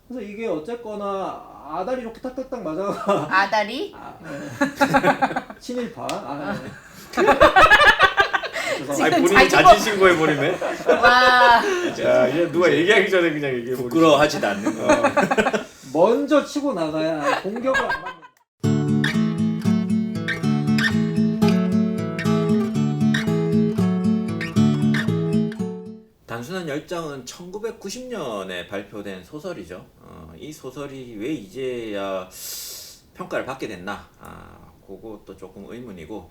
그래서 이게 어쨌거나 아다리 좋게 탁탁탁 맞아가. 아다리? 친일파. 아니 본인이 자기 자진 신고해버리네. 와. 자 이제 누가 얘기하기 전에 그냥 얘기해버리네. 부끄러워하지도 않는 거. 먼저 치고 나가야 공격을 안 받는다. 단순한 열정은 1990년에 발표된 소설이죠. 이 소설이 왜 이제야 평가를 받게 됐나? 그것도 조금 의문이고,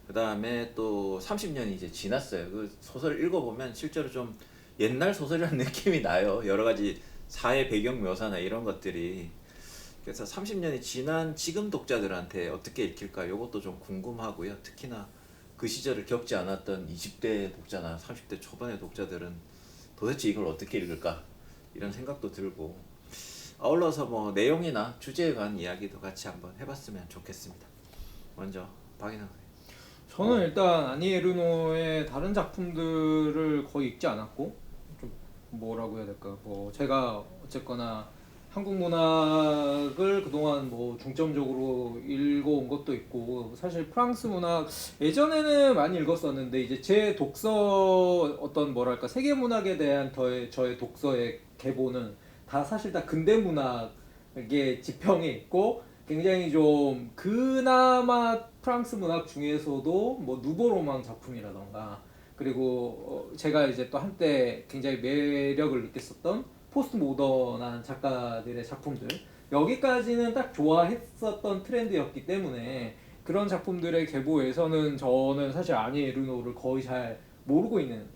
그 다음에 또 30년이 이제 지났어요. 그 소설을 읽어보면 실제로 좀 옛날 소설이라는 느낌이 나요. 여러 가지 사회 배경 묘사나 이런 것들이. 그래서 30년이 지난 지금 독자들한테 어떻게 읽힐까? 이것도 좀 궁금하고요. 특히나 그 시절을 겪지 않았던 20대 독자나 30대 초반의 독자들은 도대체 이걸 어떻게 읽을까? 이런 생각도 들고, 아울러서 뭐 내용이나 주제에 관한 이야기도 같이 한번 해봤으면 좋겠습니다. 먼저 박인환 선생님. 저는 일단 아니 에르노의 다른 작품들을 거의 읽지 않았고, 좀 뭐라고 해야 될까, 뭐 제가 어쨌거나 한국 문학을 그동안 뭐 중점적으로 읽어온 것도 있고, 사실 프랑스 문학 예전에는 많이 읽었었는데, 이제 제 독서 어떤 뭐랄까 세계 문학에 대한 저의 독서의 계보는 다 사실 다 근대 문학의 지평에 있고, 굉장히 좀 그나마 프랑스 문학 중에서도 뭐 누보 로망 작품이라던가, 그리고 제가 이제 또 한때 굉장히 매력을 느꼈었던 포스트 모던한 작가들의 작품들, 여기까지는 딱 좋아했었던 트렌드였기 때문에 그런 작품들의 계보에서는 저는 사실 아니 에르노를 거의 잘 모르고 있는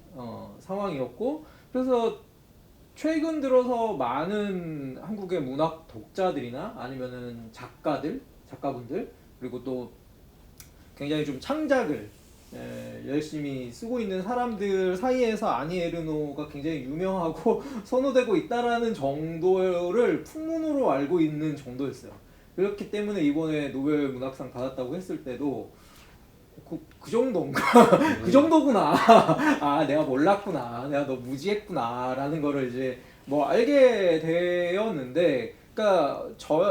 상황이었고, 그래서 최근 들어서 많은 한국의 문학 독자들이나 아니면은 작가분들, 그리고 또 굉장히 좀 창작을 열심히 쓰고 있는 사람들 사이에서 아니 에르노가 굉장히 유명하고 선호되고 있다라는 정도를 풍문으로 알고 있는 정도였어요. 그렇기 때문에 이번에 노벨 문학상 받았다고 했을 때도 그 정도인가? 그 정도구나. 내가 몰랐구나. 내가 너 무지했구나. 라는 거를 이제 뭐 알게 되었는데, 그러니까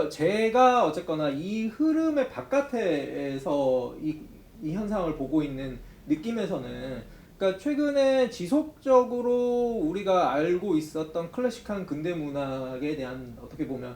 제가 어쨌거나 이 흐름의 바깥에서 이 현상을 보고 있는 느낌에서는, 그러니까 최근에 지속적으로 우리가 알고 있었던 클래식한 근대 문학에 대한, 어떻게 보면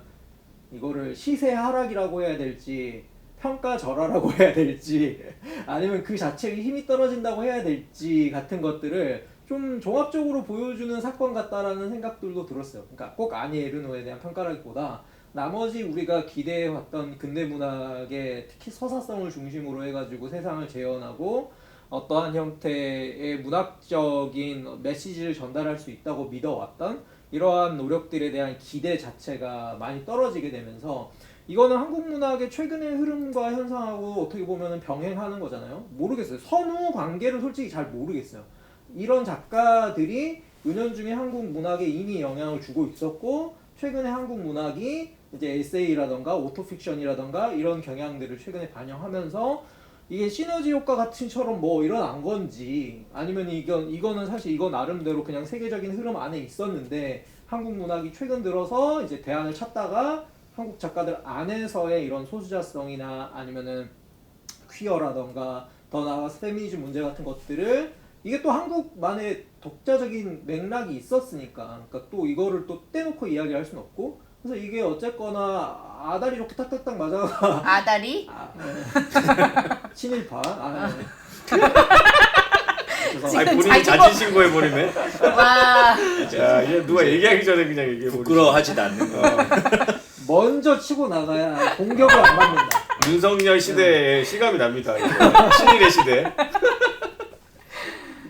이거를 시세 하락이라고 해야 될지 평가절하라고 해야 될지 아니면 그 자체의 힘이 떨어진다고 해야 될지 같은 것들을 좀 종합적으로 보여주는 사건 같다라는 생각들도 들었어요. 그러니까 꼭 아니 에르노에 대한 평가라기보다 나머지 우리가 기대해왔던 근대 문학의 특히 서사성을 중심으로 해가지고 세상을 재현하고 어떠한 형태의 문학적인 메시지를 전달할 수 있다고 믿어왔던 이러한 노력들에 대한 기대 자체가 많이 떨어지게 되면서, 이거는 한국 문학의 최근의 흐름과 현상하고 어떻게 보면 병행하는 거잖아요. 모르겠어요. 선후 관계를 솔직히 잘 모르겠어요. 이런 작가들이 은연중에 한국 문학에 이미 영향을 주고 있었고, 최근에 한국 문학이 이제 에세이라던가 오토픽션이라던가 이런 경향들을 최근에 반영하면서 이게 시너지 효과 같은처럼 뭐 일어난 건지, 아니면 이거는 사실 이거 나름대로 그냥 세계적인 흐름 안에 있었는데 한국 문학이 최근 들어서 이제 대안을 찾다가 한국 작가들 안에서의 이런 소수자성이나 아니면은 퀴어라던가 더 나아가서 페미니즘 문제 같은 것들을, 이게 또 한국만의 독자적인 맥락이 있었으니까, 그러니까 또 이거를 또 떼놓고 이야기할 수는 없고, 그래서 이게 어쨌거나 아다리 좋게 탁탁탁 맞아가. 아다리? 친일파. 아니 본인이 자진 신고해버리네. 와. 자 이제 누가 얘기하기 전에 그냥 얘기해버리네. 부끄러워하지도 않는 거. 먼저 치고 나가야 공격을 안 받는다. 윤석열 시대에 실감이 납니다. 신일의 시대.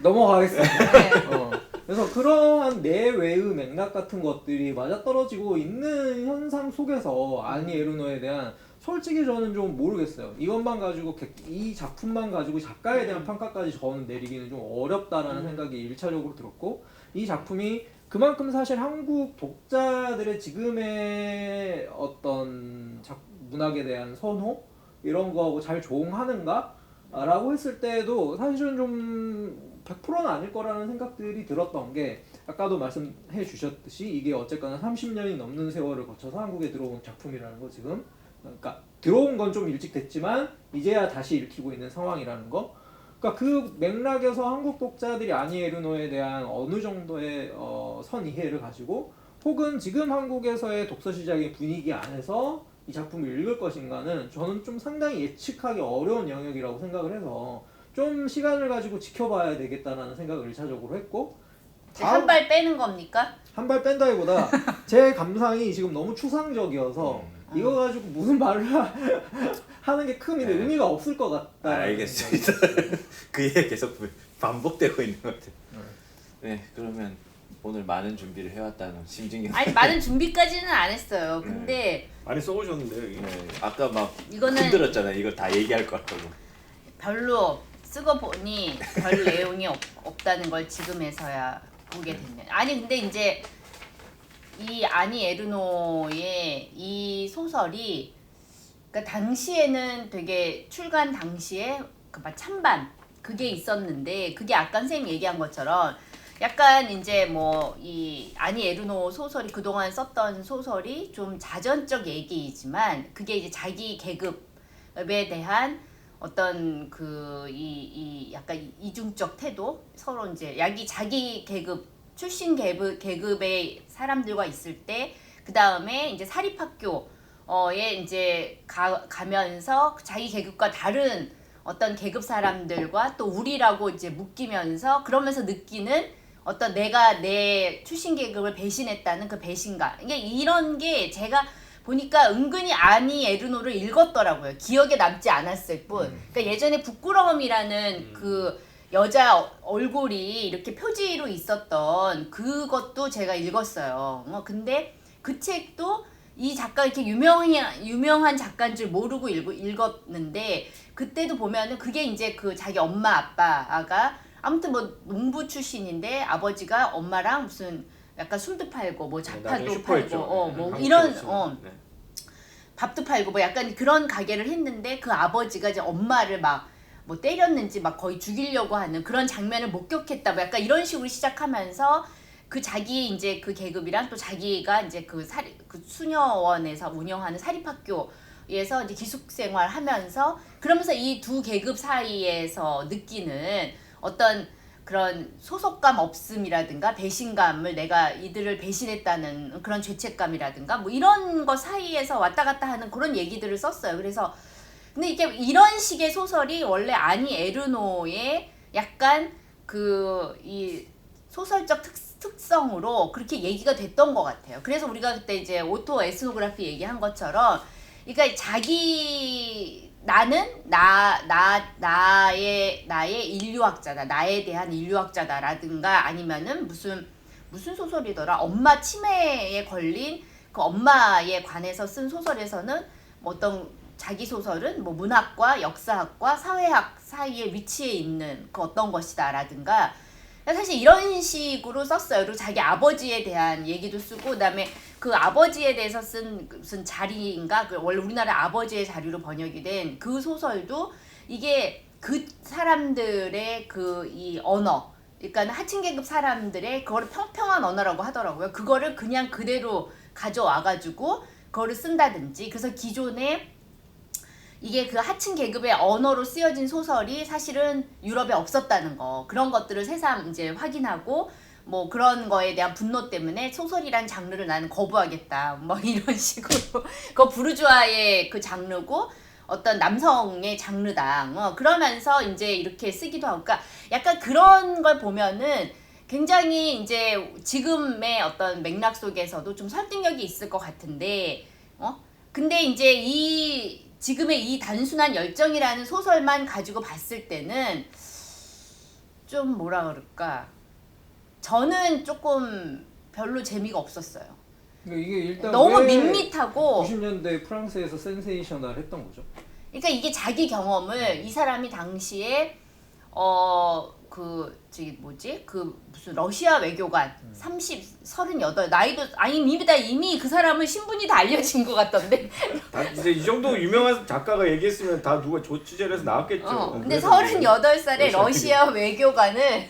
넘어가겠습니다. 그래서 그러한 내외의 맥락 같은 것들이 맞아떨어지고 있는 현상 속에서 아니 에르노에 대한, 솔직히 저는 좀 모르겠어요. 이것만 가지고 이 작품만 가지고 작가에 대한 평가까지 저는 내리기는 좀 어렵다라는 생각이 1차적으로 들었고, 이 작품이 그만큼 사실 한국 독자들의 지금의 어떤 문학에 대한 선호 이런 거하고 잘 조응하는가? 라고 했을 때도 사실은 좀 100%는 아닐 거라는 생각들이 들었던 게 아까도 말씀해 주셨듯이 이게 어쨌거나 30년이 넘는 세월을 거쳐서 한국에 들어온 작품이라는 거 지금 그러니까 들어온 건 좀 일찍 됐지만 이제야 다시 읽히고 있는 상황이라는 거 그러니까 그 맥락에서 한국 독자들이 아니 에르노에 대한 어느 정도의 선이해를 가지고 혹은 지금 한국에서의 독서 시장의 분위기 안에서 이 작품을 읽을 것인가는 저는 좀 상당히 예측하기 어려운 영역이라고 생각을 해서 좀 시간을 가지고 지켜봐야 되겠다라는 생각을 1차적으로 했고 한 발 빼는 겁니까? 한 발 뺀다기보다 제 감상이 지금 너무 추상적이어서 이거 가지고 무슨 말을 하는 게 큰 의미가 없을 것 같다. 알겠습니다. 그 얘기 계속 반복되고 있는 것 같아요. 네, 그러면 오늘 많은 준비를 해왔다는 심진경. 아니 많은 준비까지는 안 했어요. 근데 많이 써오셨는데요. 여기. 네, 아까 막 이거는 흔들었잖아요. 이거 다 얘기할 거라고. 별로 쓰고 보니 별 내용이 없다는 걸 지금에서야 보게 됐네. 아니 근데 이제 이 아니 에르노의 이 소설이 그러니까 당시에는 되게 출간 당시에 그 막 찬반 그게 있었는데 그게 아까 선생님 얘기한 것처럼 약간 이제 뭐 이 아니 에르노 소설이 그동안 썼던 소설이 좀 자전적 얘기이지만 그게 이제 자기 계급에 대한 어떤 그 이 약간 이중적 태도 서로 이제 자기 계급 출신 계급의 사람들과 있을 때 그 다음에 이제 사립학교에 이제 가면서 자기 계급과 다른 어떤 계급 사람들과 또 우리라고 이제 묶이면서 그러면서 느끼는 어떤 내가 내 출신 계급을 배신했다는 그 배신감. 이게 이런 게 제가 보니까 은근히 아니 에르노를 읽었더라고요. 기억에 남지 않았을 뿐. 그러니까 예전에 부끄러움이라는 그 여자 얼굴이 이렇게 표지로 있었던 그것도 제가 읽었어요. 근데 그 책도 이 작가 이렇게 유명한 작가인 줄 모르고 읽었는데 그때도 보면은 그게 이제 그 자기 엄마 아빠가 아무튼 뭐 농부 출신인데 아버지가 엄마랑 무슨 약간 술도 팔고 뭐 잡화도 팔고 뭐 이런 밥도 팔고 뭐 약간 그런 가게를 했는데 그 아버지가 이제 엄마를 막 뭐 때렸는지 막 거의 죽이려고 하는 그런 장면을 목격했다 뭐 약간 이런 식으로 시작하면서 그 자기 이제 그 계급이랑 또 자기가 이제 그 수녀원에서 운영하는 사립학교에서 이제 기숙생활 하면서 그러면서 이 두 계급 사이에서 느끼는 어떤 그런 소속감 없음이라든가 배신감을 내가 이들을 배신했다는 그런 죄책감이라든가 뭐 이런 거 사이에서 왔다 갔다 하는 그런 얘기들을 썼어요. 그래서 근데 이게 이런 식의 소설이 원래 아니 에르노의 약간 그 이 소설적 특성으로 그렇게 얘기가 됐던 것 같아요. 그래서 우리가 그때 이제 오토 에스노그래피 얘기한 것처럼 그러니까 자기 나는 나의 인류학자다. 나에 대한 인류학자다라든가 아니면은 무슨 소설이더라. 엄마 치매에 걸린 그 엄마에 관해서 쓴 소설에서는 뭐 어떤 자기 소설은 뭐 문학과 역사학과 사회학 사이에 위치해 있는 그 어떤 것이다라든가 사실 이런 식으로 썼어요. 그리고 자기 아버지에 대한 얘기도 쓰고 그다음에 그 아버지에 대해서 쓴 무슨 자리인가 원래 우리나라 아버지의 자리로 번역이 된 그 소설도 이게 그 사람들의 그 이 언어 그러니까 하층 계급 사람들의 그거를 평평한 언어라고 하더라고요. 그거를 그냥 그대로 가져와가지고 그거를 쓴다든지 그래서 기존에 이게 그 하층 계급의 언어로 쓰여진 소설이 사실은 유럽에 없었다는 거 그런 것들을 새삼 이제 확인하고 뭐 그런 거에 대한 분노 때문에 소설이란 장르를 나는 거부하겠다 뭐 이런 식으로 그 부르주아의 그 장르고 어떤 남성의 장르다 그러면서 이제 이렇게 쓰기도 하고 그러니까 약간 그런 걸 보면은 굉장히 이제 지금의 어떤 맥락 속에서도 좀 설득력이 있을 것 같은데 근데 이제 지금의 이 단순한 열정이라는 소설만 가지고 봤을 때는 좀 뭐라 그럴까 저는 조금 별로 재미가 없었어요. 그러니까 이게 일단 너무 밋밋하고 90년대 프랑스에서 센세이셔널 했던 거죠. 그러니까 이게 자기 경험을 이 사람이 당시에 저기 뭐지 그 무슨 러시아 외교관 38 나이도 아니 이미 그 사람은 신분이 다 알려진 것 같던데. 다 이제 이 정도 유명한 작가가 얘기했으면 다 누가 취재를 해서 나왔겠죠. 근데 그래서 38살에 러시아 외교관을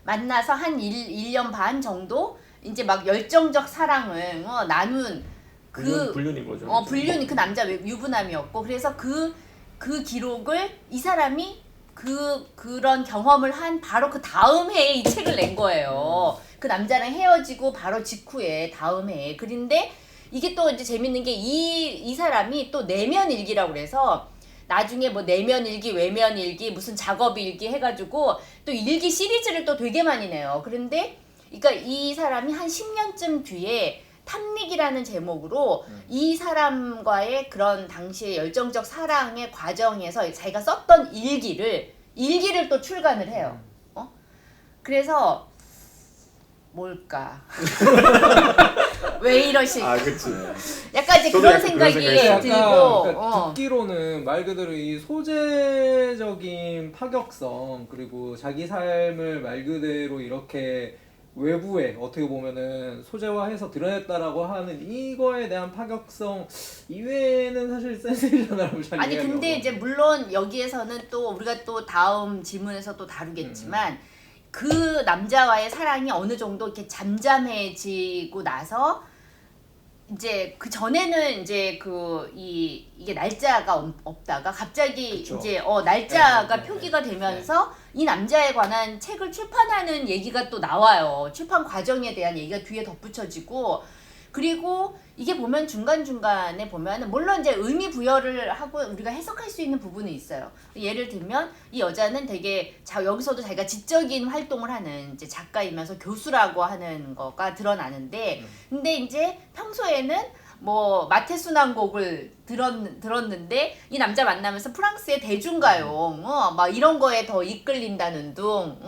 만나서 한 1년 반 정도 이제 막 열정적 사랑을 나눈 불륜인 거죠. 불륜이 그 남자 유부남이었고 그래서 그 기록을 이 사람이 그런 경험을 한 바로 그 다음 해에 이 책을 낸 거예요. 그 남자랑 헤어지고 바로 직후에 다음 해에. 그런데 이게 또 이제 재밌는 게 이 사람이 또 내면 일기라고 그래서 나중에 뭐 내면 일기, 외면 일기, 무슨 작업 일기 해가지고 또 일기 시리즈를 또 되게 많이 내요. 그런데 그러니까 이 사람이 한 10년쯤 뒤에 탐닉이라는 제목으로 이 사람과의 그런 당시의 열정적 사랑의 과정에서 자기가 썼던 일기를 또 출간을 해요. 그래서 뭘까? 왜 이러실까? 아, 그치. 약간 이제 저도 그런 약간 생각이 그런 생각이 들고 그러니까 듣기로는 말 그대로 이 소재적인 파격성 그리고 자기 삶을 말 그대로 이렇게 외부에 어떻게 보면은 소재화해서 드러냈다라고 하는 이거에 대한 파격성 이외에는 사실 센세이셔널함을 잘 아니 이해하기 근데 어려워요. 이제 물론 여기에서는 또 우리가 또 다음 지문에서 또 다루겠지만 그 남자와의 사랑이 어느 정도 이렇게 잠잠해지고 나서 이제 그 전에는 이제 이게 날짜가 없다가 갑자기 그쵸. 이제 날짜가 네, 표기가 되면서 이 남자에 관한 책을 출판하는 얘기가 또 나와요. 출판 과정에 대한 얘기가 뒤에 덧붙여지고 그리고 이게 보면 중간중간에 보면은 물론 이제 의미 부여를 하고 우리가 해석할 수 있는 부분이 있어요. 예를 들면 이 여자는 되게 여기서도 자기가 지적인 활동을 하는 이제 작가이면서 교수라고 하는 거가 드러나는데 근데 이제 평소에는 뭐 마테순환곡을 들었는데 이 남자 만나면서 프랑스의 대중가요 막 이런 거에 더 이끌린다는 둥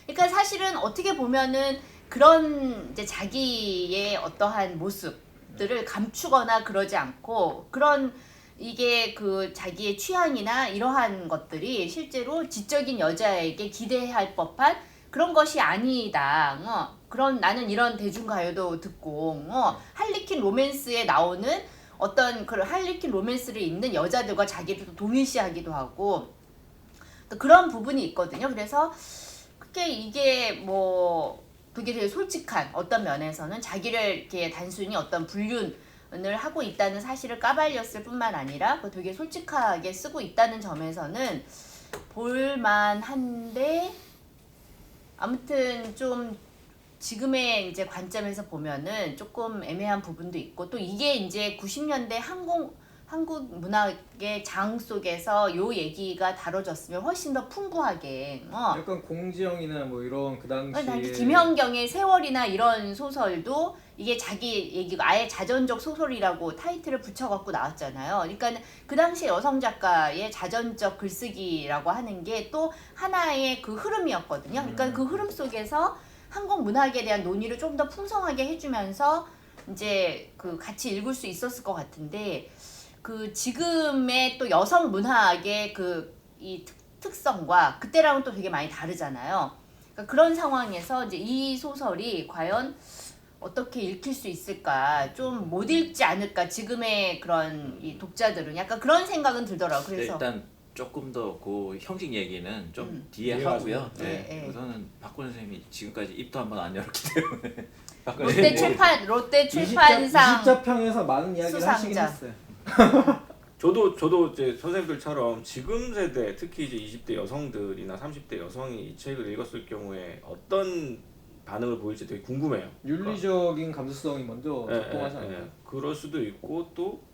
그러니까 사실은 어떻게 보면은 그런 이제 자기의 어떠한 모습들을 감추거나 그러지 않고 그런 이게 그 자기의 취향이나 이러한 것들이 실제로 지적인 여자에게 기대할 법한 그런 것이 아니다. 그런 나는 이런 대중가요도 듣고 할리퀸 로맨스에 나오는 어떤 그런 할리퀸 로맨스를 읽는 여자들과 자기를 동일시하기도 하고 또 그런 부분이 있거든요. 그래서 그게 이게 뭐 그게 되게 솔직한 어떤 면에서는 자기를 이렇게 단순히 어떤 불륜을 하고 있다는 사실을 까발렸을 뿐만 아니라 되게 솔직하게 쓰고 있다는 점에서는 볼만한데 아무튼 좀 지금의 이제 관점에서 보면은 조금 애매한 부분도 있고 또 이게 이제 90년대 한국 문학의 장 속에서 요 얘기가 다뤄졌으면 훨씬 더 풍부하게 약간 공지영이나 뭐 이런 그 당시에 김현경의 세월이나 이런 소설도 이게 자기 얘기가 아예 자전적 소설이라고 타이틀을 붙여갖고 나왔잖아요. 그러니까 그 당시 여성 작가의 자전적 글쓰기라고 하는 게 또 하나의 그 흐름이었거든요. 그러니까 그 흐름 속에서 한국 문학에 대한 논의를 좀 더 풍성하게 해주면서 이제 그 같이 읽을 수 있었을 것 같은데 그 지금의 또 여성 문학의 그 이 특성과 그때랑은 또 되게 많이 다르잖아요. 그러니까 그런 상황에서 이제 이 소설이 과연 어떻게 읽힐 수 있을까 좀 못 읽지 않을까 지금의 그런 이 독자들은 약간 그런 생각은 들더라고요. 그래서 일단 조금 더 그 형식 얘기는 좀 뒤에 뒤에 하고요. 가서. 네. 우선은 박권 선생님이 지금까지 입도 한 번 안 열었기 때문에 박권 롯데 선생님이 롯데 출판상 20자평에서 많은 이야기를 수상자. 하시긴 했어요. 저도 이제 선생님들처럼 지금 세대 특히 이제 20대 여성들이나 30대 여성이 이 책을 읽었을 경우에 어떤 반응을 보일지 되게 궁금해요. 윤리적인 감수성이 먼저 예, 작동하지 예, 않나요? 예. 그럴 수도 있고 또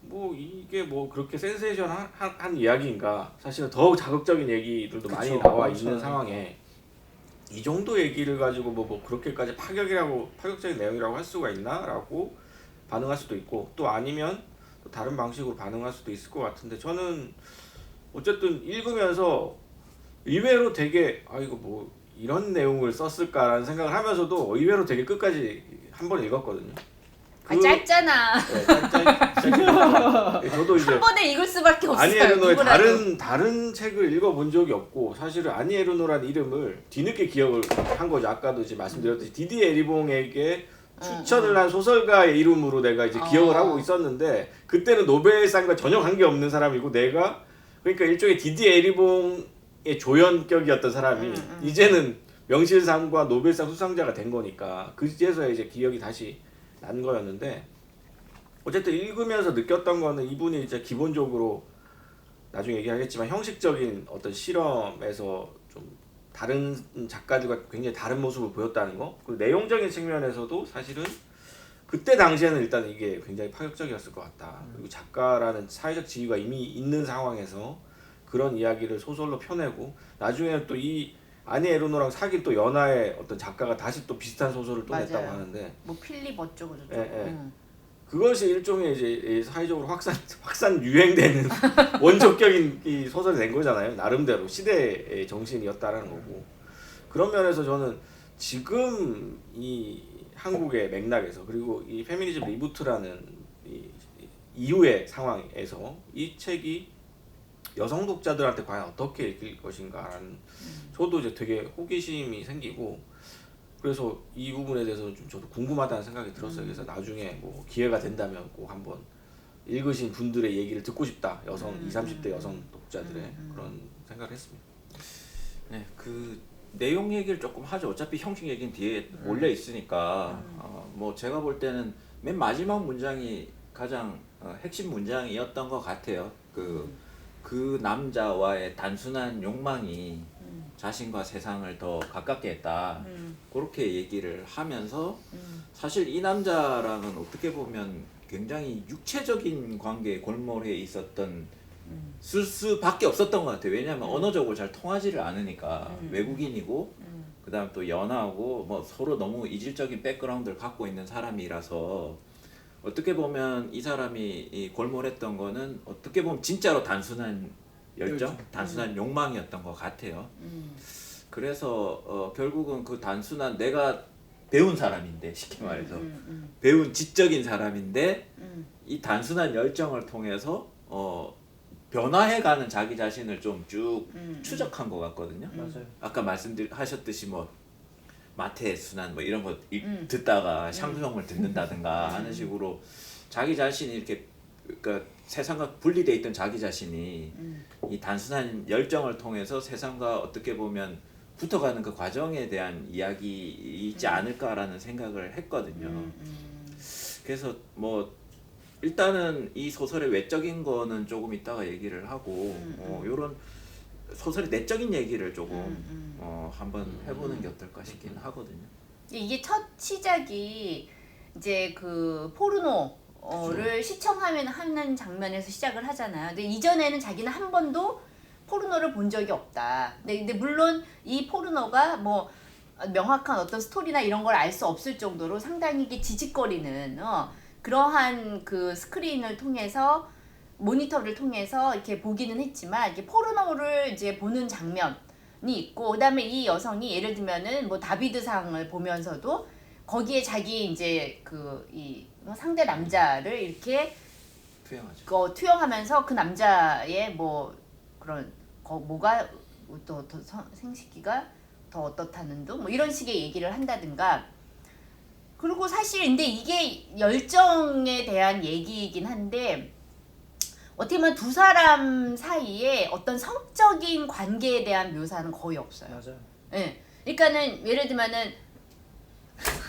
뭐 이게 뭐 그렇게 센세이션한 이야기인가 사실은 더 자극적인 얘기들도 많이 그쵸, 나와 그렇죠. 있는 상황에 이 정도 얘기를 가지고 뭐 그렇게까지 파격적인 내용이라고 할 수가 있나라고 반응할 수도 있고 또 아니면 또 다른 방식으로 반응할 수도 있을 것 같은데 저는 어쨌든 읽으면서 의외로 되게 이거 뭐 이런 내용을 썼을까라는 생각을 하면서도 의외로 되게 끝까지 한 번 읽었거든요. 짧잖아. 네, 저도 이제 한 번에 읽을 수밖에 없어요. 아니 에르노의 누구라도. 다른 책을 읽어본 적이 없고 사실은 아니 에르노라는 이름을 뒤늦게 기억을 한 거죠. 아까도 이제 말씀드렸듯이 디디에 에리봉에게 추천을 한 소설가의 이름으로 내가 이제 기억을 하고 있었는데 그때는 노벨상과 전혀 관계없는 사람이고 내가 그러니까 일종의 디디에 에리봉의 조연격이었던 사람이 이제는 명실상부와 노벨상 수상자가 된 거니까 그제서야 이제 기억이 다시 난 거였는데 어쨌든 읽으면서 느꼈던 거는 이분이 이제 기본적으로 나중에 얘기하겠지만 형식적인 어떤 실험에서 좀 다른 작가들과 굉장히 다른 모습을 보였다는 거 그리고 내용적인 측면에서도 사실은 그때 당시에는 일단 이게 굉장히 파격적이었을 것 같다. 그리고 작가라는 사회적 지위가 이미 있는 상황에서 그런 이야기를 소설로 펴내고 나중에 또 이 아니 에르노랑 사귄 또 연하의 어떤 작가가 다시 또 비슷한 소설을 또 냈다고 하는데 뭐 필립 어쩌고 저쩌고. 그것이 일종의 이제 사회적으로 확산 유행되는 원초적인 이 소설이 된 거잖아요. 나름대로 시대의 정신이었다라는 거고 그런 면에서 저는 지금 이 한국의 맥락에서 그리고 이 페미니즘 리부트라는 이 이후의 상황에서 이 책이 여성 독자들한테 과연 어떻게 읽힐 것인가라는 저도 이제 되게 호기심이 생기고 그래서 이 부분에 대해서 좀 저도 궁금하다는 생각이 들었어요. 그래서 나중에 뭐 기회가 된다면 꼭 한번 읽으신 분들의 얘기를 듣고 싶다. 여성 20, 30대 여성 독자들의 그런 생각을 했습니다. 네, 그 내용 얘기를 조금 하죠. 어차피 형식 얘기는 뒤에 몰려 있으니까 뭐 제가 볼 때는 맨 마지막 문장이 가장 핵심 문장이었던 것 같아요. 그 남자와의 단순한 욕망이 자신과 세상을 더 가깝게 했다. 그렇게 얘기를 하면서 사실 이 남자랑은 어떻게 보면 굉장히 육체적인 관계에 골몰해 있었던 수밖에 없었던 것 같아요. 왜냐하면 언어적으로 잘 통하지를 않으니까 외국인이고 그 다음 또 연하고 뭐 서로 너무 이질적인 백그라운드를 갖고 있는 사람이라서 어떻게 보면 이 사람이 이 골몰했던 거는 어떻게 보면 진짜로 단순한 열정, 단순한 욕망이었던 것 같아요. 그래서 결국은 그 단순한 내가 배운 사람인데 쉽게 말해서 배운 지적인 사람인데 이 단순한 열정을 통해서 변화해가는 자기 자신을 좀 쭉 추적한 것 같거든요. 맞아요. 아까 말씀하셨듯이 뭐 마태의 순환 뭐 이런 거 듣다가 샹송을 듣는다든가 하는 식으로 자기 자신이 이렇게 그러니까 세상과 분리돼 있던 자기 자신이 이 단순한 열정을 통해서 세상과 어떻게 보면 붙어가는 그 과정에 대한 이야기이지 않을까라는 생각을 했거든요. 그래서 뭐 일단은 이 소설의 외적인 거는 조금 이따가 얘기를 하고 요런 소설의 내적인 얘기를 조금 한번 해보는 게 어떨까 싶긴 하거든요. 이게 첫 시작이 이제 그 포르노를 시청하는 장면에서 시작을 하잖아요. 근데 이전에는 자기는 한 번도 포르노를 본 적이 없다. 근데 물론 이 포르노가 뭐 명확한 어떤 스토리나 이런 걸 알 수 없을 정도로 상당히 이게 지직거리는 그러한 그 스크린을 통해서 모니터를 통해서 이렇게 보기는 했지만 이게 포르노를 이제 보는 장면이 있고 그다음에 이 여성이 예를 들면은 뭐 다비드상을 보면서도 거기에 자기 이제 그 이 상대 남자를 이렇게 투영하죠. 투영하면서 그 남자의 뭐 그런 뭐가 더 생식기가 더 어떻다는 둥 뭐 이런 식의 얘기를 한다든가. 그리고 사실 근데 이게 열정에 대한 얘기이긴 한데 어떻게 보면 두 사람 사이에 어떤 성적인 관계에 대한 묘사는 거의 없어요. 맞아요. 예. 그러니까는 예를 들면은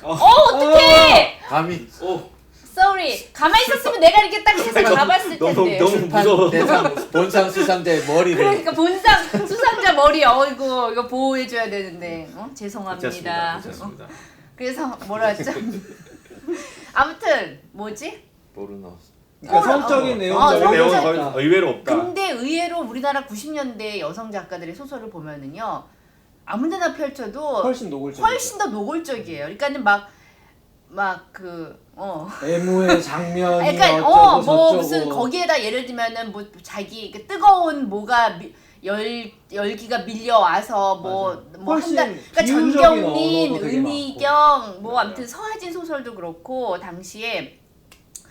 어떡해! 감히 sorry. 가만히 있었으면 내가 이렇게 딱 해서 잡았을 텐데. 너무 무서워. 대상 본상 수상대 머리를 그러니까 본상 수상자 머리 어이구 이거 보호해줘야 되는데 죄송합니다. 괜찮습니다. 그래서 뭐라 했죠? 아무튼 뭐지? 포르노. 그러니까 성적인 내용 성적인 내용은 없다. 거의 의외로 없다. 근데 의외로 우리나라 90년대 여성 작가들의 소설을 보면은요 아무데나 펼쳐도 훨씬 노골적. 훨씬 더 노골적이에요. 그러니까는 애무의 장면이 그러니까 어쩌고 뭐 저쩌고. 무슨 거기에다 예를 들면은 뭐 자기 그 뜨거운 뭐가 열기가 밀려와서 뭐 훨씬 한다. 그러니까 비유적인 전경민, 언어도 되게 은희경 뭐 맞아요. 아무튼 서하진 소설도 그렇고 당시에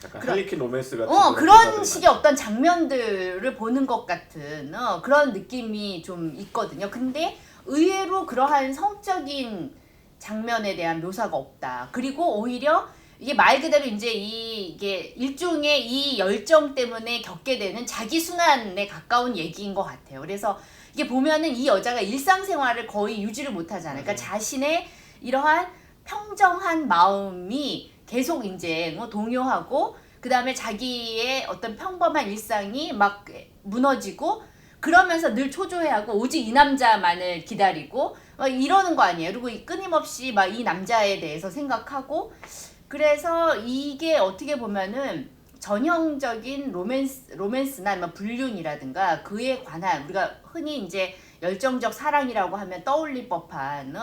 약간 그런- 할리퀸 로맨스 같은 그런 대사들이 식의 많죠. 어떤 장면들을 보는 것 같은 그런 느낌이 좀 있거든요. 근데 의외로 그러한 성적인 장면에 대한 묘사가 없다. 그리고 오히려 이게 말 그대로 이제 이게 일종의 이 열정 때문에 겪게 되는 자기 순환에 가까운 얘기인 것 같아요. 그래서 이게 보면은 이 여자가 일상생활을 거의 유지를 못하잖아요. 그러니까 자신의 이러한 평정한 마음이 계속 이제 뭐 동요하고 그 다음에 자기의 어떤 평범한 일상이 막 무너지고 그러면서 늘 초조해하고 오직 이 남자만을 기다리고 막 이러는 거 아니에요. 그리고 끊임없이 막 이 남자에 대해서 생각하고 그래서 이게 어떻게 보면은 전형적인 로맨스나 아니면 불륜이라든가 그에 관한 우리가 흔히 이제 열정적 사랑이라고 하면 떠올릴 법한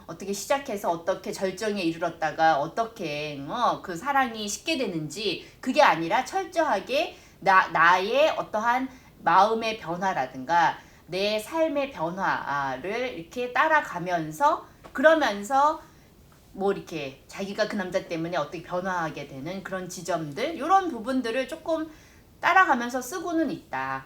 어떻게 시작해서 어떻게 절정에 이르렀다가 어떻게 그 사랑이 식게 되는지 그게 아니라 철저하게 나의 어떠한 마음의 변화라든가 내 삶의 변화를 이렇게 따라가면서 그러면서 뭐 이렇게 자기가 그 남자 때문에 어떻게 변화하게 되는 그런 지점들 이런 부분들을 조금 따라가면서 쓰고는 있다.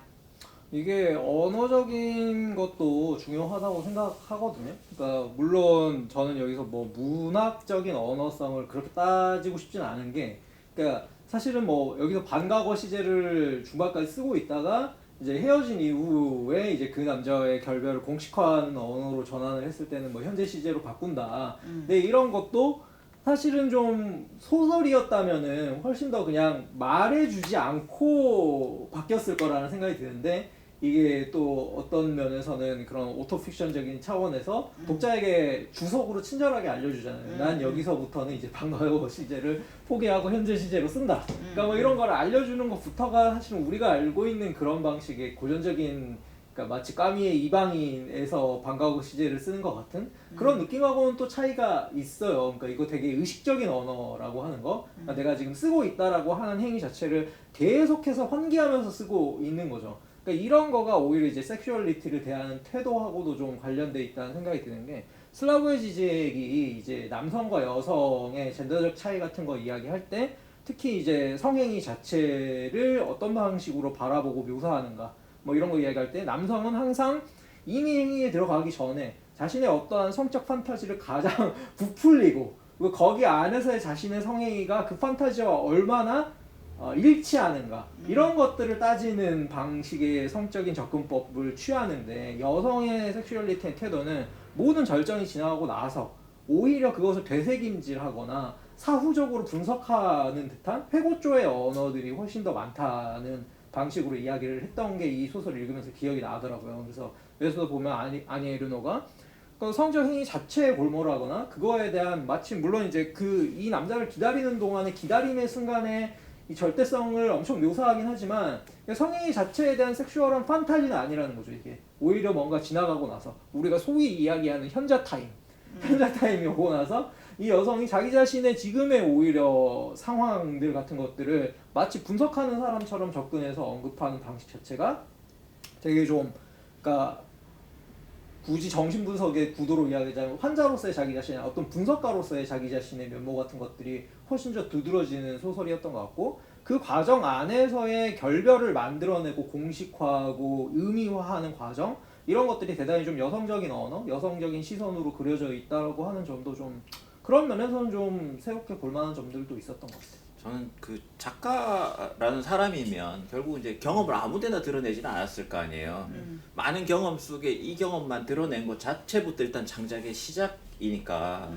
이게 언어적인 것도 중요하다고 생각하거든요. 그러니까 물론 저는 여기서 뭐 문학적인 언어성을 그렇게 따지고 싶진 않은 게, 그러니까 사실은 뭐 여기서 반과거 시제를 중반까지 쓰고 있다가 이제 헤어진 이후에 이제 그 남자의 결별을 공식화하는 언어로 전환을 했을 때는 뭐 현재 시제로 바꾼다. 근데 이런 것도 사실은 좀 소설이었다면은 훨씬 더 그냥 말해주지 않고 바뀌었을 거라는 생각이 드는데, 이게 또 어떤 면에서는 그런 오토픽션적인 차원에서 독자에게 주석으로 친절하게 알려주잖아요. 난 여기서부터는 이제 반과거 시제를 포기하고 현재 시제로 쓴다. 그러니까 뭐 이런 걸 알려주는 것부터가 사실은 우리가 알고 있는 그런 방식의 고전적인, 그러니까 마치 까미의 이방인에서 반과거 시제를 쓰는 것 같은 그런 느낌하고는 또 차이가 있어요. 그러니까 이거 되게 의식적인 언어라고 하는 거, 그러니까 내가 지금 쓰고 있다라고 하는 행위 자체를 계속해서 환기하면서 쓰고 있는 거죠. 그러니까 이런 거가 오히려 이제 섹슈얼리티를 대하는 태도하고도 좀 관련돼 있다는 생각이 드는 게, 슬라브의 지적이 이제 남성과 여성의 젠더적 차이 같은 거 이야기할 때 특히 이제 성행위 자체를 어떤 방식으로 바라보고 묘사하는가 뭐 이런 거 이야기할 때 남성은 항상 이미 행위에 들어가기 전에 자신의 어떠한 성적 판타지를 가장 부풀리고 그리고 거기 안에서의 자신의 성행위가 그 판타지와 얼마나 일치하는가 이런 것들을 따지는 방식의 성적인 접근법을 취하는데, 여성의 섹슈얼리티의 태도는 모든 절정이 지나가고 나서 오히려 그것을 되새김질하거나 사후적으로 분석하는 듯한 회고조의 언어들이 훨씬 더 많다는 방식으로 이야기를 했던 게 이 소설을 읽으면서 기억이 나더라고요. 그래서 여기서 보면 아니 에르노가 그 성적 행위 자체에 골몰하거나 그거에 대한, 마치 물론 이제 이 남자를 기다리는 동안에 기다림의 순간에 이 절대성을 엄청 묘사하긴 하지만 성행위 자체에 대한 섹슈얼한 판타지는 아니라는 거죠. 이게 오히려 뭔가 지나가고 나서 우리가 소위 이야기하는 현자 타임이 오고 나서 이 여성이 자기 자신의 지금의 오히려 상황들 같은 것들을 마치 분석하는 사람처럼 접근해서 언급하는 방식 자체가 되게 좀, 그러니까 굳이 정신분석의 구도로 이야기하자면 환자로서의 자기 자신의 어떤 분석가로서의 자기 자신의 면모 같은 것들이 훨씬 더 두드러지는 소설이었던 것 같고, 그 과정 안에서의 결별을 만들어내고 공식화하고 의미화하는 과정, 이런 것들이 대단히 좀 여성적인 언어, 여성적인 시선으로 그려져 있다고 하는 점도 좀 그런 면에서는 좀 새롭게 볼만한 점들도 있었던 것 같아요. 저는 그 작가라는 사람이면 결국 이제 경험을 아무데나 드러내지는 않았을 거 아니에요. 많은 경험 속에 이 경험만 드러낸 것 자체부터 일단 창작의 시작이니까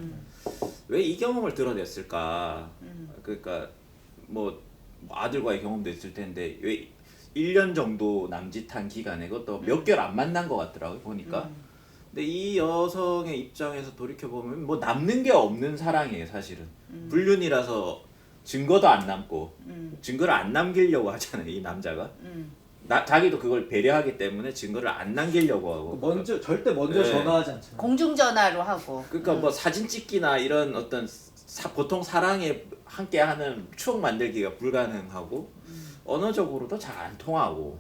왜 이 경험을 드러냈을까? 그러니까 뭐 아들과의 경험도 있을 텐데 왜 1년 정도 남짓한 기간에 그것도 몇 개월 안 만난 것 같더라고요, 보니까. 근데 이 여성의 입장에서 돌이켜보면 뭐 남는 게 없는 사랑이에요, 사실은. 불륜이라서 증거도 안 남고 증거를 안 남기려고 하잖아요, 이 남자가. 자기도 그걸 배려하기 때문에 증거를 안 남기려고 하고 절대 먼저 네. 전화하지 않잖아요. 공중전화로 하고. 그러니까 뭐 사진 찍기나 이런 어떤 보통 사랑에 함께하는 추억 만들기가 불가능하고 언어적으로도 잘 안 통하고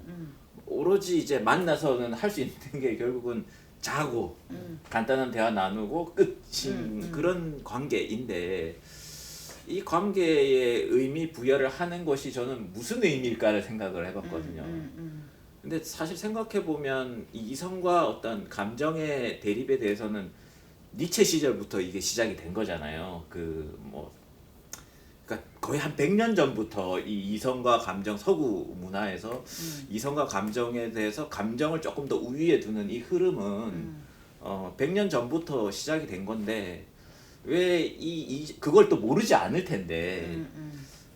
오로지 이제 만나서는 할 수 있는 게 결국은 자고 간단한 대화 나누고 끝인 그런 관계인데, 이 관계에 의미 부여를 하는 것이 저는 무슨 의미일까를 생각을 해봤거든요. 근데 사실 생각해 보면 이 이성과 어떤 감정의 대립에 대해서는 니체 시절부터 이게 시작이 된 거잖아요. 그러니까 거의 한 100년 전부터 이 이성과 감정 서구 문화에서 이성과 감정에 대해서 감정을 조금 더 우위에 두는 이 흐름은 100년 전부터 시작이 된 건데 왜 그걸 또 모르지 않을 텐데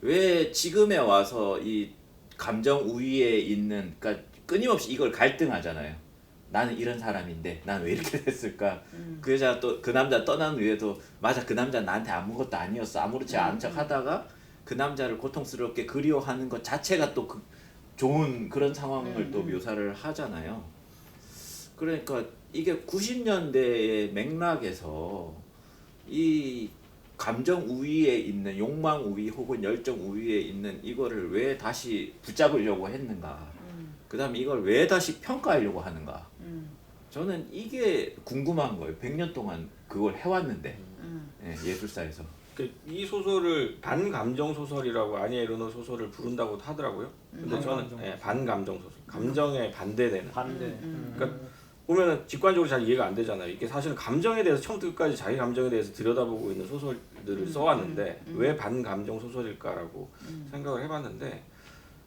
왜 지금에 와서 이 감정 우위에 있는 그러니까 끊임없이 이걸 갈등하잖아요. 나는 이런 사람인데 난 왜 이렇게 됐을까? 그 여자 또 그 남자 떠난 후에도 맞아 그 남자 나한테 아무것도 아니었어 아무렇지 않은 척 하다가 그 남자를 고통스럽게 그리워하는 것 자체가 또 좋은 그런 상황을 또 묘사를 하잖아요. 그러니까 이게 90년대의 맥락에서 이 감정 우위에 있는 욕망 우위 혹은 열정 우위에 있는 이거를 왜 다시 붙잡으려고 했는가? 그다음에 이걸 왜 다시 평가하려고 하는가? 저는 이게 궁금한 거예요. 100년 동안 그걸 해왔는데 예술사에서. 이 소설을 반감정 소설이라고 아니 에르노 소설을 부른다고 하더라고요. 근데 저는 반감정 소설, 감정에 반대되는. 반대. 그러니까 보면은 직관적으로 잘 이해가 안 되잖아요. 이게 사실은 감정에 대해서 처음부터 끝까지 자기 감정에 대해서 들여다보고 있는 소설들을 써왔는데 왜 반감정 소설일까라고 생각을 해봤는데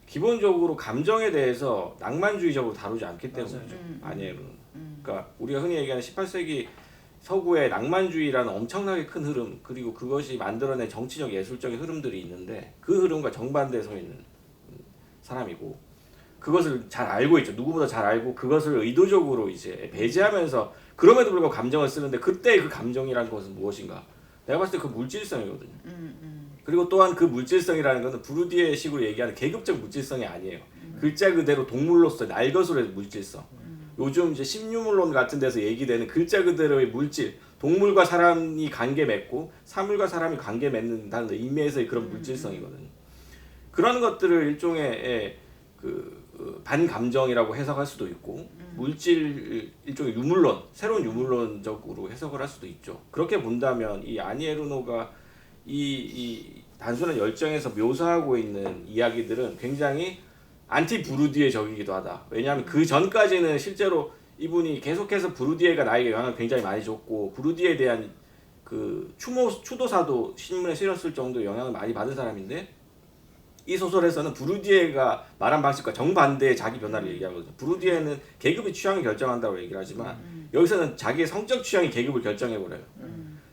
기본적으로 감정에 대해서 낭만주의적으로 다루지 않기 때문이죠. 아니에로는. 그러니까 우리가 흔히 얘기하는 18세기 서구의 낭만주의라는 엄청나게 큰 흐름 그리고 그것이 만들어낸 정치적 예술적인 흐름들이 있는데 그 흐름과 정반대에 서 있는 사람이고 그것을 잘 알고 있죠. 누구보다 잘 알고 그것을 의도적으로 이제 배제하면서 그럼에도 불구하고 감정을 쓰는데 그때 그 감정이라는 것은 무엇인가? 내가 봤을 때 그 물질성이거든요. 그리고 또한 그 물질성이라는 것은 부르디에식으로 얘기하는 계급적 물질성이 아니에요. 글자 그대로 동물로서 날 것으로의 물질성. 요즘 이제 신유물론 같은 데서 얘기되는 글자 그대로의 물질, 동물과 사람이 관계 맺고 사물과 사람이 관계 맺는다는 의미에서의 그런 물질성이거든요. 그런 것들을 일종의 반감정이라고 해석할 수도 있고 물질 일종의 유물론, 새로운 유물론적으로 해석을 할 수도 있죠. 그렇게 본다면 이 아니 에르노가 이 단순한 열정에서 묘사하고 있는 이야기들은 굉장히 안티 부르디에적이기도 하다. 왜냐하면 그 전까지는 실제로 이분이 계속해서 부르디에가 나에게 영향을 굉장히 많이 줬고 부르디에에 대한 그 추도사도 신문에 실었을 정도의 영향을 많이 받은 사람인데 이 소설에서는 부르디에가 말한 방식과 정반대의 자기 변화를 얘기하거든요. 부르디에는 계급이 취향을 결정한다고 얘기를 하지만 여기서는 자기의 성적 취향이 계급을 결정해버려요.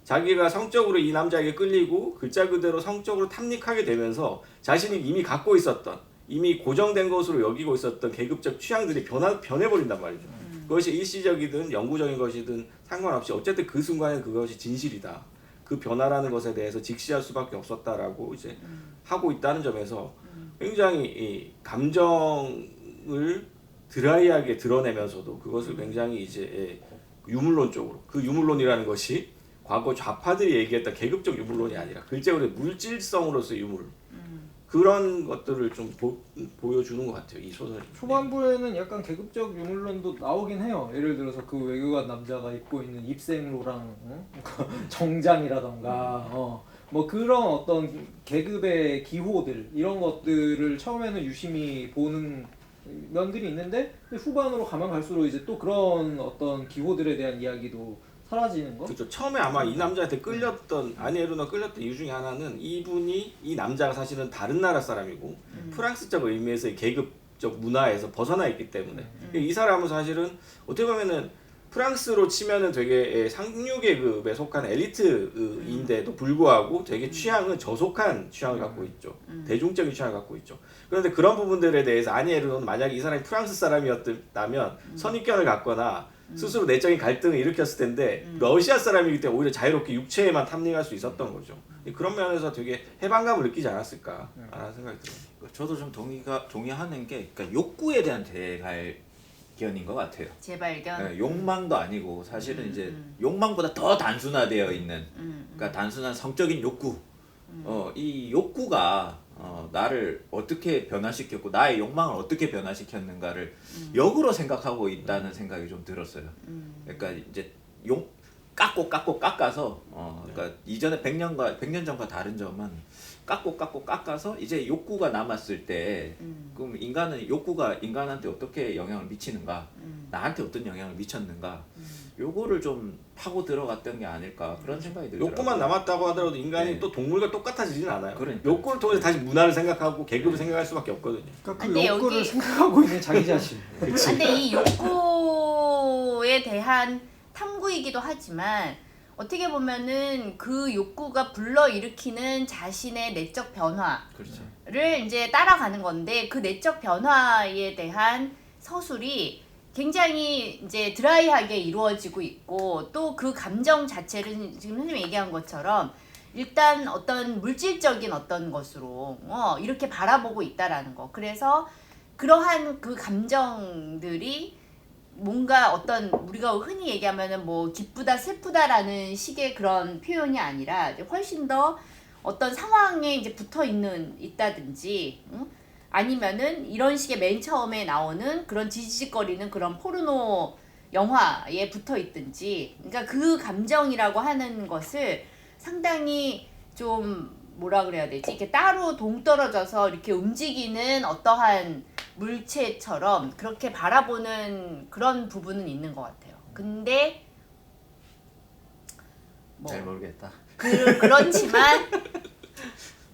자기가 성적으로 이 남자에게 끌리고 글자 그대로 성적으로 탐닉하게 되면서 자신이 이미 갖고 있었던 이미 고정된 것으로 여기고 있었던 계급적 취향들이 변해버린단 말이죠. 그것이 일시적이든 영구적인 것이든 상관없이 어쨌든 그 순간에 그것이 진실이다. 그 변화라는 것에 대해서 직시할 수밖에 없었다라고 이제 하고 있다는 점에서 굉장히 이 감정을 드라이하게 드러내면서도 그것을 굉장히 이제 유물론적으로 그 유물론이라는 것이 과거 좌파들이 얘기했던 계급적 유물론이 아니라 글자로 물질성으로서의 유물 그런 것들을 좀 보여주는 것 같아요. 이 소설이. 초반부에는 약간 계급적 유물론도 나오긴 해요. 예를 들어서 그 외교관 남자가 입고 있는 입생로랑 정장이라던가 뭐 그런 어떤 계급의 기호들 이런 것들을 처음에는 유심히 보는 면들이 있는데 후반으로 가면 갈수록 이제 또 그런 어떤 기호들에 대한 이야기도 사라지는 거? 그렇죠. 처음에 아마 이 남자한테 끌렸던 아니 에르노 끌렸던 이유 중에 하나는 이분이 이 남자가 사실은 다른 나라 사람이고 프랑스적 의미에서의 계급적 문화에서 벗어나 있기 때문에 이 사람은 사실은 어떻게 보면은 프랑스로 치면은 되게 상류 계급에 속한 엘리트인데도 불구하고 되게 취향은 저속한 취향을 갖고 있죠. 대중적인 취향을 갖고 있죠. 그런데 그런 부분들에 대해서 아니 에르노는 만약에 이 사람이 프랑스 사람이었다면 선입견을 갖거나 스스로 내적인 갈등을 일으켰을 텐데 러시아 사람이기 때문에 오히려 자유롭게 육체에만 탐닉할 수 있었던 거죠. 그런 면에서 되게 해방감을 느끼지 않았을까라는 생각이 들어요. 저도 좀 동의하는 게 그러니까 욕구에 대한 재발견인 것 같아요. 재발견. 네, 욕망도 아니고 사실은 이제 욕망보다 더 단순화되어 있는 그러니까 단순한 성적인 욕구. 이 욕구가 나를 어떻게 변화시켰고 나의 욕망을 어떻게 변화시켰는가를 역으로 생각하고 있다는 생각이 좀 들었어요. 그러니까 이제 깎아서 그러니까 이전에 100년 전과 다른 점은 깎아서 이제 욕구가 남았을 때 그럼 인간은 욕구가 인간한테 어떻게 영향을 미치는가, 나한테 어떤 영향을 미쳤는가, 요거를 좀 파고 들어갔던 게 아닐까 그런 생각이 들더라고요. 욕구만 남았다고 하더라도 인간이 네. 또 동물과 똑같아지진 않아요. 그러니까. 욕구를 통해서 다시 문화를 생각하고 계급을 생각할 수밖에 없거든요. 그러니까 그 근데 욕구를 여기- 생각하고 있는 자기 자신. 근데 이 욕구에 대한 탐구이기도 하지만 어떻게 보면은 그 욕구가 불러일으키는 자신의 내적 변화를 그렇죠. 이제 따라가는 건데 그 내적 변화에 대한 서술이 굉장히 이제 드라이하게 이루어지고 있고 또 그 감정 자체를 지금 선생님이 얘기한 것처럼 일단 어떤 물질적인 어떤 것으로 이렇게 바라보고 있다라는 거. 그래서 그러한 그 감정들이 뭔가 어떤 우리가 흔히 얘기하면은 뭐 기쁘다 슬프다라는 식의 그런 표현이 아니라 이제 훨씬 더 어떤 상황에 이제 붙어 있다든지 아니면은 이런 식의 맨 처음에 나오는 그런 지지직거리는 그런 포르노 영화에 붙어 있든지 그러니까 그 감정이라고 하는 것을 상당히 좀 뭐라 그래야 되지? 이렇게 따로 동떨어져서 이렇게 움직이는 어떠한 물체처럼 그렇게 바라보는 그런 부분은 있는 것 같아요. 근데 뭐 잘 모르겠다. 그렇지만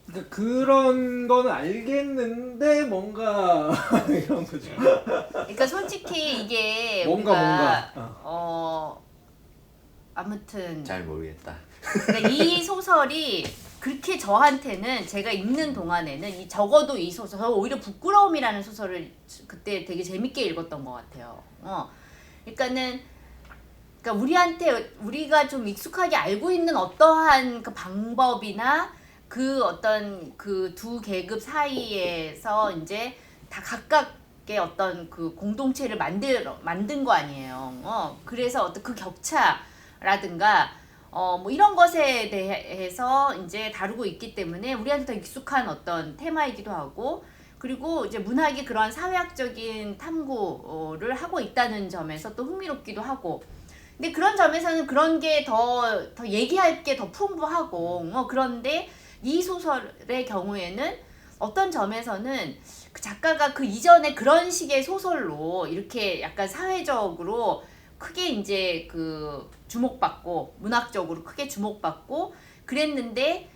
그러니까 그런 건 알겠는데 뭔가 이런 거죠. 그러니까 솔직히 이게 뭔가. 아무튼 잘 모르겠다. 그러니까 이 소설이 그렇게 저한테는 제가 읽는 동안에는 적어도 이 소설 저 오히려 부끄러움이라는 소설을 그때 되게 재밌게 읽었던 것 같아요. 그러니까 우리가 좀 익숙하게 알고 있는 어떠한 그 방법이나 그 어떤 그 두 계급 사이에서 이제 다 각각의 어떤 그 공동체를 만든 거 아니에요. 그래서 어떤 그 격차라든가 뭐 이런 것에 대해서 이제 다루고 있기 때문에 우리한테 더 익숙한 어떤 테마이기도 하고 그리고 이제 문학이 그런 사회학적인 탐구를 하고 있다는 점에서 또 흥미롭기도 하고 근데 그런 점에서는 그런 게 더 얘기할 게 더 풍부하고 그런데 이 소설의 경우에는 어떤 점에서는 그 작가가 그 이전에 그런 식의 소설로 이렇게 약간 사회적으로 크게 이제 그 주목받고 문학적으로 크게 주목받고 그랬는데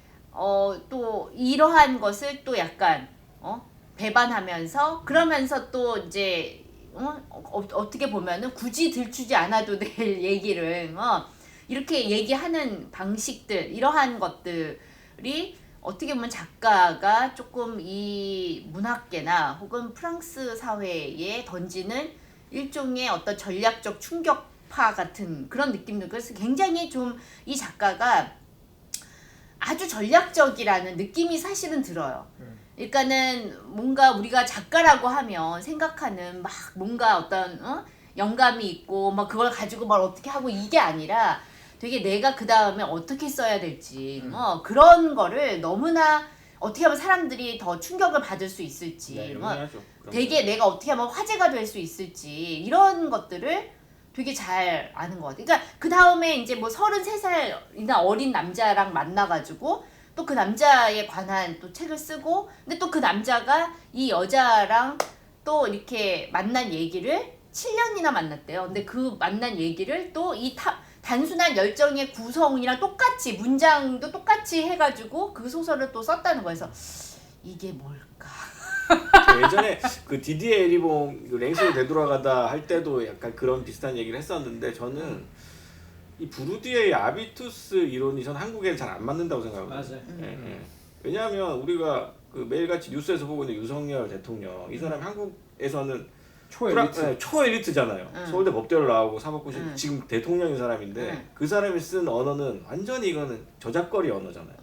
또 이러한 것을 또 약간 배반하면서 그러면서 또 이제 어떻게 보면은 굳이 들추지 않아도 될 얘기를 이렇게 얘기하는 방식들 이러한 것들이 어떻게 보면 작가가 조금 이 문학계나 혹은 프랑스 사회에 던지는 일종의 어떤 전략적 충격파 같은 그런 느낌도 그래서 굉장히 좀 이 작가가 아주 전략적이라는 느낌이 사실은 들어요. 그러니까는 뭔가 우리가 작가라고 하면 생각하는 막 뭔가 어떤 영감이 있고 막 그걸 가지고 뭘 어떻게 하고 이게 아니라 되게 내가 그 다음에 어떻게 써야 될지 그런 거를 너무나 어떻게 하면 사람들이 더 충격을 받을 수 있을지 네, 용이하죠. 되게 내가 어떻게 하면 화제가 될 수 있을지 이런 것들을 되게 잘 아는 것 같아요. 그러니까 그 다음에 이제 뭐 33살이나 어린 남자랑 만나가지고 또 그 남자에 관한 또 책을 쓰고 근데 또 그 남자가 이 여자랑 또 이렇게 만난 얘기를 7년이나 만났대요. 근데 그 만난 얘기를 또 이 단순한 열정의 구성이랑 똑같이 문장도 똑같이 해가지고 그 소설을 또 썼다는 거여서 이게 뭘까? 예전에 그 디디에 에리봉 랭스로 되돌아가다 할 때도 약간 그런 비슷한 얘기를 했었는데 저는 이 부르디에의 아비투스 이론이 전 한국에는 잘 안 맞는다고 생각하거든요. 맞아요. 왜냐하면 우리가 그 매일같이 뉴스에서 보고 있는 윤석열 대통령 이 사람이 한국에서는 초엘리트. 초엘리트잖아요. 서울대 법대를 나오고 사법고시 지금 대통령인 사람인데 응. 그 사람이 쓴 언어는 완전히 이거는 저작거리 언어잖아요.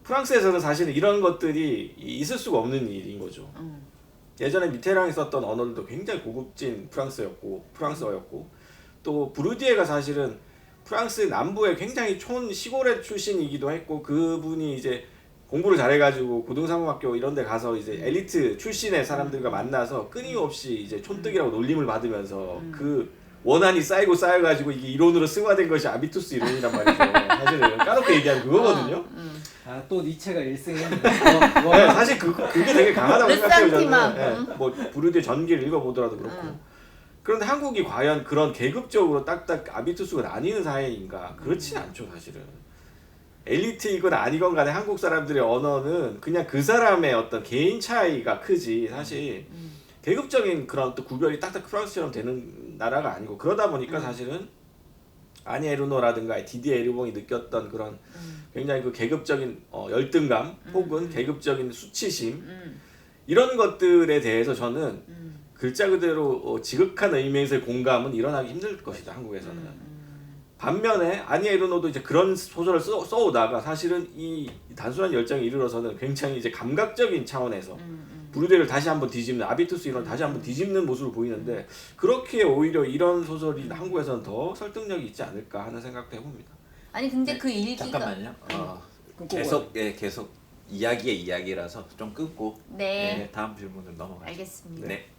프랑스에서는 사실은 이런 것들이 있을 수가 없는 일인 거죠. 예전에 미테랑이 썼던 언어들도 굉장히 고급진 프랑스어였고 또 부르디에가 사실은 프랑스 남부의 굉장히 시골의 출신이기도 했고 그분이 이제 공부를 잘해가지고 고등상호학교 이런 데 가서 이제 엘리트 출신의 사람들과 만나서 끊임없이 이제 촌뜨기라고 놀림을 받으면서 그 원한이 쌓이고 쌓여가지고 이게 이론으로 승화된 것이 아비투스 이론이란 말이죠. 사실은 까놓고 얘기하면 그거거든요. 또 니체가 1승했네. 네, 사실 그게 되게 강하다고 생각해요 르상티만. 저는. 네, 뭐 부르드의 전기를 읽어보더라도 그렇고. 그런데 한국이 과연 그런 계급적으로 딱딱 아비투스가 나뉘는 사회인가? 그렇진 않죠 사실은. 엘리트이건 아니건 간에 한국 사람들의 언어는 그냥 그 사람의 어떤 개인 차이가 크지 사실 계급적인 그런 또 구별이 딱딱 프랑스처럼 되는 나라가 아니고 그러다 보니까 사실은 아니 에르노라든가 디디에 에르봉이 느꼈던 그런 굉장히 그 계급적인 열등감 혹은 계급적인 수치심 이런 것들에 대해서 저는 글자 그대로 지극한 의미에서의 공감은 일어나기 힘들 것이다 한국에서는. 반면에 아니 에르노도 이제 그런 소설을 써오다가 사실은 이 단순한 열정에 이르러서는 굉장히 이제 감각적인 차원에서 부르데를 다시 한번 뒤집는 아비투스 이론 다시 한번 뒤집는 모습을 보이는데 그렇게 오히려 이런 소설이 한국에서는 더 설득력이 있지 않을까 하는 생각도 해봅니다. 아니 근데 그 일기가 잠깐만요. 끊고 계속 이야기의 이야기라서 좀 끊고 네. 다음 질문으로 넘어가죠. 알겠습니다. 네.